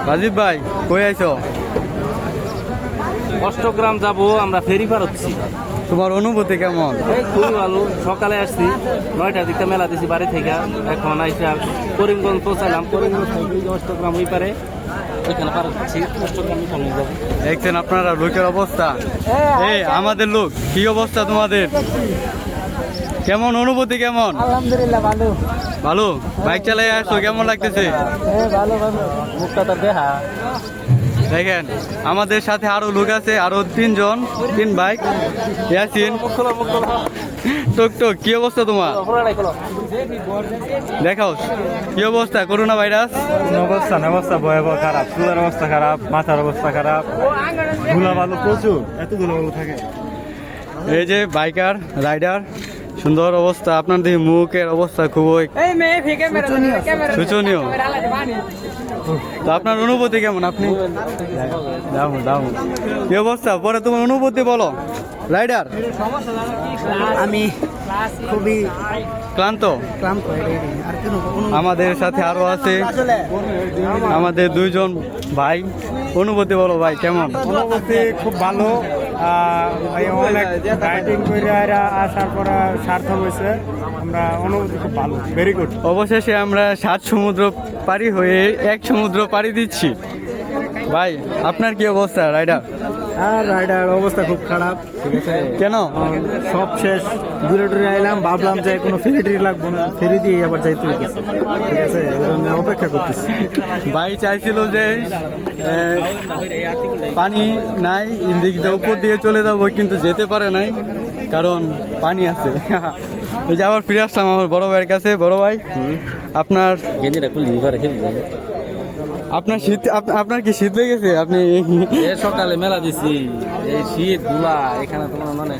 রাজীব ভাই কই আইছো? অষ্টগ্রাম যাবো, আমরা ফেরি পার হচ্ছি। তোমার অনুভূতি কেমন? খুবই ভালো। সকালে আসছি 9টার দিকে মেলা দিছি বাড়ি থেকে, এখন আইসা করিমগঞ্জ পৌঁছালাম। করিমগঞ্জ থেকে অষ্টগ্রাম ওই পারে, ওইখানে পার হচ্ছি। অষ্টগ্রাম ওইখানে যাবো। দেখছেন আপনারা লোকের অবস্থা, এই আমাদের লোক, কি অবস্থা তোমাদের? কেমন অনুভূতি কেমন? আলহামদুলিল্লাহ ভালো। ভালো। বাইক চালাই আসছো, কেমন লাগতেছে? ভালো ভালো। মুখটা তো দেখা। দেখেন আমাদের সাথে আরো লোক আছে, আরো 3 জন, 3 বাইক। ইয়াসিন, টুক টুক, কি অবস্থা তোমার? দেখাও কি অবস্থা, করোনা ভাইরাস? অবস্থা ভয়াবহ খারাপ, চুলার অবস্থা খারাপ, মাথার অবস্থা খারাপ, ধুলাবালু প্রচুর, এত ধুলাবালু থাকে। এই যে বাইকার রাইডার, সুন্দর অবস্থা। আপনার দেখি মুখের অবস্থা খুবই শোচনীয়। তো আপনার অনুভূতি কেমন? আপনি কি অবস্থা? পরে তোমার অনুভূতি বলো রাইডার। আমি খুবই ক্লান্ত। আর আমাদের সাথে আরো আছে আমাদের 2 জন ভাই। অনুভূতি বলো ভাই, কেমন? অনুভূতি খুব ভালো। অনেক রাইডিং করে আসার পরে সার্থক হয়েছে। আমরা অনুভূতি খুব ভালো, ভেরি গুড। অবশেষে আমরা 7 সমুদ্র পাড়ি হয়ে 1 সমুদ্র পাড়ি দিচ্ছি। ভাই আপনার কি অবস্থা রাইডার? আর রাইডার অবস্থা খুব খারাপ। ঠিক আছে, কেন? সব শেষ, দূরে দূরে আইলাম, ভাবলাম যে কোনো ফেরি লাগবো না, ফেরি দিয়ে আবার যাইতে হইতেছে। ঠিক আছে, অপেক্ষা করতেছি। ভাই চাইছিল যে পানি নাই, ইন্দিক উপর দিয়ে চলে যাবো, কিন্তু যেতে পারে নাই, কারণ পানি আছে। এই যে আবার ফিরে আসলাম আমার বড় ভাইয়ের কাছে। বড় ভাই, আপনার আপনার শীত, আপনার কি শীত লেগেছে? আপনি সকালে মেলা দিছি, এই শীত ধুলা এখানে তোমার মানে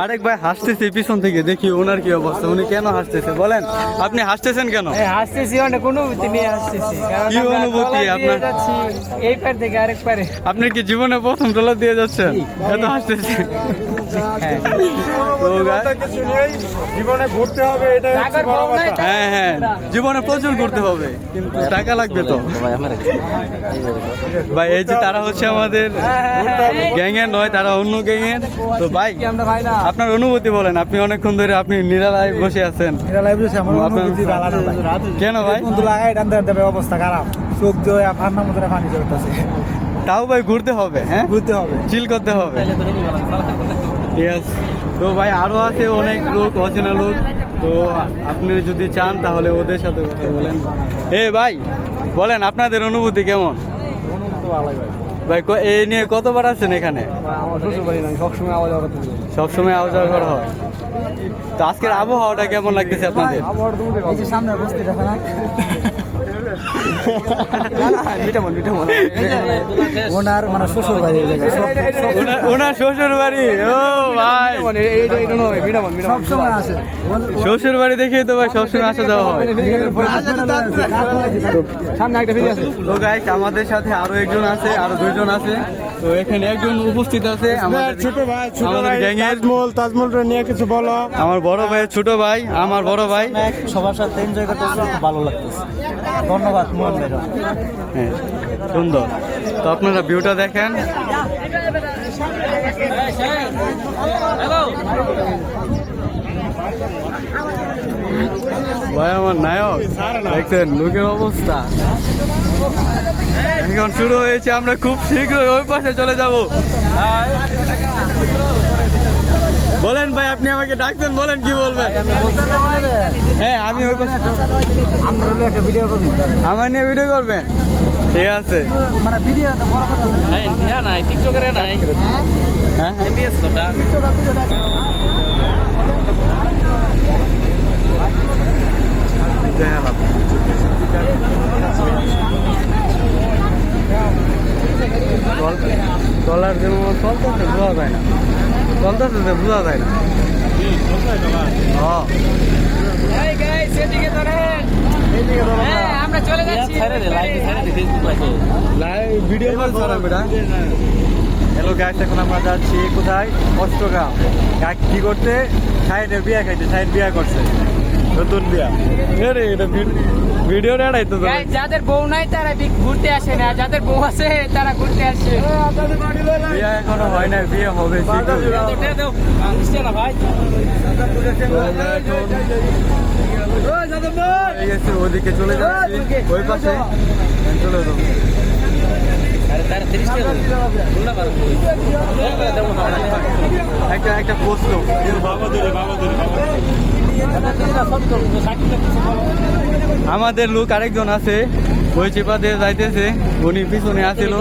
আরেক ভাই হাসতেছে পিছন থেকে, দেখি ওনার কি অবস্থা, উনি কেন হাসতেছে বলেন? আপনি হাসতেছেন কেন? হাসতেছি, অনেক অনুভূতি নিয়ে হাসতেছি। কি অনুভূতি আপনার? এই পার থেকে আরেক পারে। আপনি কি জীবনে প্রথম ট্রলার দিয়ে যাচ্ছেন? এত হাসতেছে। জীবনে ঘুরতে হবে, এটা হ্যাঁ হ্যাঁ, জীবনে প্রচুর করতে হবে, কিন্তু টাকা লাগবে তো ভাই। এই যে তারা হচ্ছে আমাদের গ্যাংয়ের নয়, তারা অন্য গ্যাংয়ের। তো ভাই আপনার অনুভূতি বলেন। আপনি অনেকক্ষণ ধরে আপনি নিরালায় বসে আছেন। কেন ভাই? অবস্থা খারাপ, চোখ দিয়ে ফান্নার মতো পানি চলতেছে। তাও ভাই ঘুরতে হবে, হ্যাঁ ঘুরতে হবে, চিল করতে হবে। ইয়েস। তো ভাই আরো আছে অনেক লোক, অচেনা লোক। তো আপনি যদি চান তাহলে ওদের সাথে কথা বলেন। ভাই বলেন আপনাদের অনুভূতি কেমন? ভাই এই নিয়ে কতবার আছেন এখানে? সবসময় আওয়াজ করা হয়। তো আজকের আবহাওয়াটা কেমন লাগতেছে আপনাদের? সামনে বসতে দেখো না, ওনার মানে শ্বশুর বাড়ি, ওনার শ্বশুর বাড়ি। ও ভাই, সবসময় আসে। শ্বশুর বাড়ি দেখে তো ভাই সবসময় আসা যাওয়া হয়। সামনে একটা ফিরে আছে। তো গাইস আমাদের সাথে আরো একজন আছে, আরো 2 জন আছে। তো এখানে একজন উপস্থিত আছে আমাদের ছোট ভাই, আমাদের গ্যাংয়ের। তাজমহল নিয়ে কিছু বলো। আমার বড় ভাই, ছোট ভাই, আমার বড় ভাই। সবার সাথে এনজয় করতে খুব ভালো লাগতেছে। ধন্যবাদ মোহন ভাই। হ্যাঁ সুন্দর। তো আপনারা ভিউটা দেখেন। ভাই আমার নায়ক, দেখছেন লোকের অবস্থা। এখন শুরু হয়েছে, আমরা খুব শীঘ্রই ওই পাশে চলে যাব। বলেন ভাই, আপনি আমাকে ডাকতেন, বলেন কি বলবেন? হ্যাঁ আমি ওই পাশে। আমার নিয়ে ভিডিও করবেন? ঠিক আছে। মানে ভিডিও নাই, টিকটকের নাই। হ্যাঁ ডলার যেমন চলতেছে বোঝা যায় না, চলতেছে যে বোঝা যায় না। আমরা চলে যাচ্ছি। ভিডিও কল করা বেটা। হ্যালো গাইস, এখন আমরা যাচ্ছি কোথায়? অষ্টগ্রাম। কি করতে? সাইডে বিয়া খাইতে, সাইড বিয়া করছে। নতুন বিয়া রে এটা ভিডিও রেডাই তো Guys, যাদের বউ নাই তারা ঘুরতে আসে না, যাদের বউ আছে তারা ঘুরতে আসে। বিয়ে এখনো হয় না, বিয়ে হবে শীঘ্রই। ভাই ঠিক আছে, ওদিকে চলে যাচ্ছি, ওই পাশে চলে যাবো। একটা প্রশ্ন, আমাদের লোক আরেকজন আছে, ওই চেপা দিয়ে যাইতেছে, উনি পিছনে আসছিল।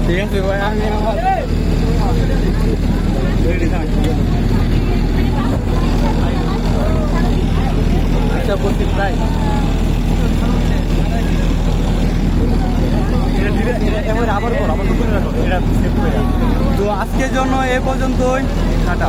ঠিক আছে ভাই, আমি আচ্ছা বলছি তাই। তো আজকের জন্য এ পর্যন্তই, টাটা।